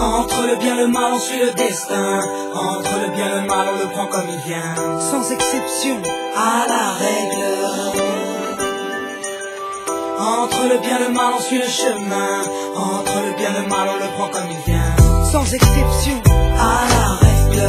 Entre le bien et le mal, on suit le destin. Entre le bien et le mal, on le prend comme il vient. Sans exception, à la règle. Entre le bien et le mal, on suit le chemin. Entre le bien et le mal, on le prend comme il vient. sans exception, à la règle.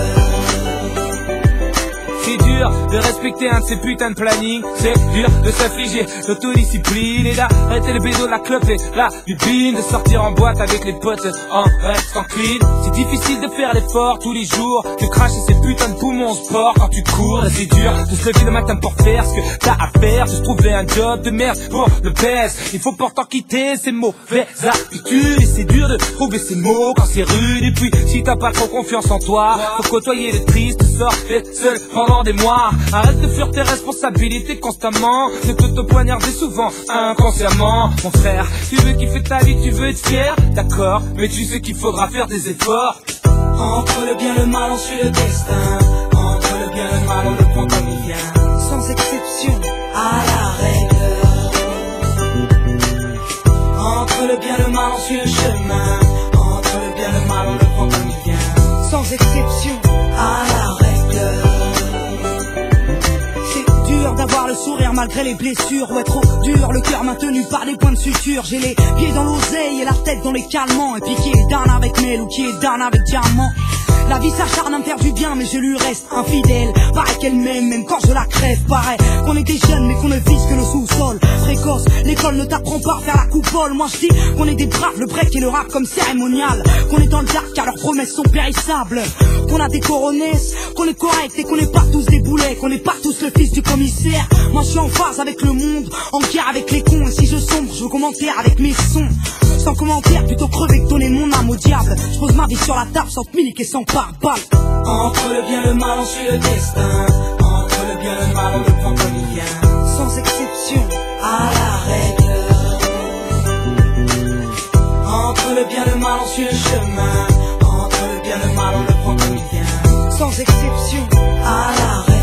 C'est dur de respecter un de ces putains de planning. C'est dur de s'affliger l'autodiscipline et d'arrêter le bédo de la clope et la bubine, de sortir en boîte avec les potes en restant clean. C'est difficile de faire l'effort tous les jours, de cracher ces putains de poumons au sport quand tu cours. Et c'est dur de se lever le matin pour faire ce que t'as à faire, de se trouver un job de merde pour le baisse. Il faut pourtant quitter ces mauvaises habitudes et c'est dur de trouver ces mots quand c'est rude. Et puis si t'as pas trop confiance en toi, faut côtoyer le triste, sort d'être seul pendant des mois. Arrête de fuir tes responsabilités constamment, de te poignarder souvent inconsciemment. Mon frère, tu veux kiffer ta vie, tu veux être fier, d'accord, mais tu sais qu'il faudra faire des efforts. Entre le bien et le mal, on suit le destin. Entre le bien et le mal, on le prend comme il vient. sans exception, à la règle. Entre le bien et le mal, on suit le chemin. Entre le bien et le mal, on le prend comme il vient. sans exception, à la règle. c'est dur d'avoir le sourire malgré les blessures. Ouais, trop dur, le cœur maintenu par des points de suture. J'ai les pieds dans l'oseille et la tête dans les calmants. Et puis qui est down avec Mel ou qui est down avec Diamant. La vie s'acharne à me faire du bien, mais je lui reste infidèle. Pareil qu'elle m'aime, même quand je la crève. Pareil qu'on est des jeunes, mais qu'on ne vise que le sous-sol. Précoce, l'école ne t'apprend pas à faire la coupole. Moi je dis qu'on est des braves, le break et le rap comme cérémonial. Qu'on est dans le dark car leurs promesses sont périssables. Qu'on a des coronesses, qu'on est correct et qu'on n'est pas tous des boulets. Qu'on n'est pas tous le fils du commissaire. Moi je suis en phase avec le monde, en guerre avec les cons. Et si je sombre, je veux commenter avec mes sons. Sans commentaire, plutôt crever que donner mon âme au diable. Je pose ma vie sur la table sans minique et sans pare-balles. Entre le bien et le mal, on suit le destin. Entre le bien et le mal, on le prend comme il vient. Sans exception, à la règle. Entre le bien et le mal, on suit le chemin. Entre le bien et le mal, on le prend comme il vient. sans exception, à la règle.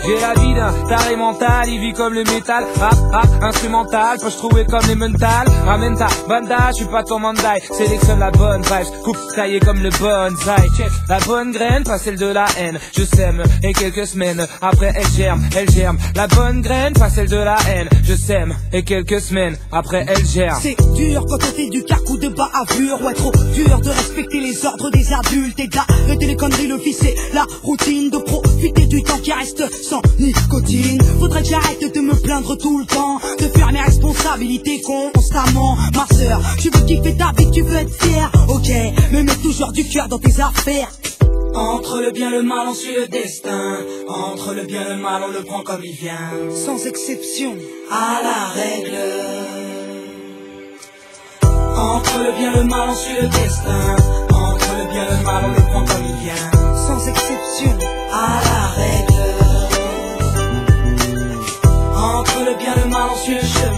J'ai la vie d'un taré mental, il vit comme le métal, rap, instrumental, peux-je trouver comme les mentales. Ramène ta banda, je suis pas ton mandaï, sélectionne la bonne vibe, coupe taillé comme le bonsaï. Check la bonne graine, pas celle de la haine, je sème, et quelques semaines après elle germe. La bonne graine, pas celle de la haine, je sème, et quelques semaines après elle germe. c'est dur quand on fait du cacou de bavure. Ouais, trop dur de respecter les ordres des adultes et d'arrêter les conneries, le vice et la routine, de profiter du temps qui reste sans nicotine. Faudrait que j'arrête de me plaindre tout le temps, de faire mes responsabilités constamment. Ma sœur, tu veux kiffer ta vie, tu veux être fier, ok, mais mets toujours du cœur dans tes affaires. Entre le bien et le mal, on suit le destin. Entre le bien et le mal, on le prend comme il vient. Sans exception, à la règle. Entre le bien et le mal, on suit le destin. Entre le bien et le mal, on le prend comme il vient. sans exception, à la règle. Entre le bien et le mal, on suit le chemin.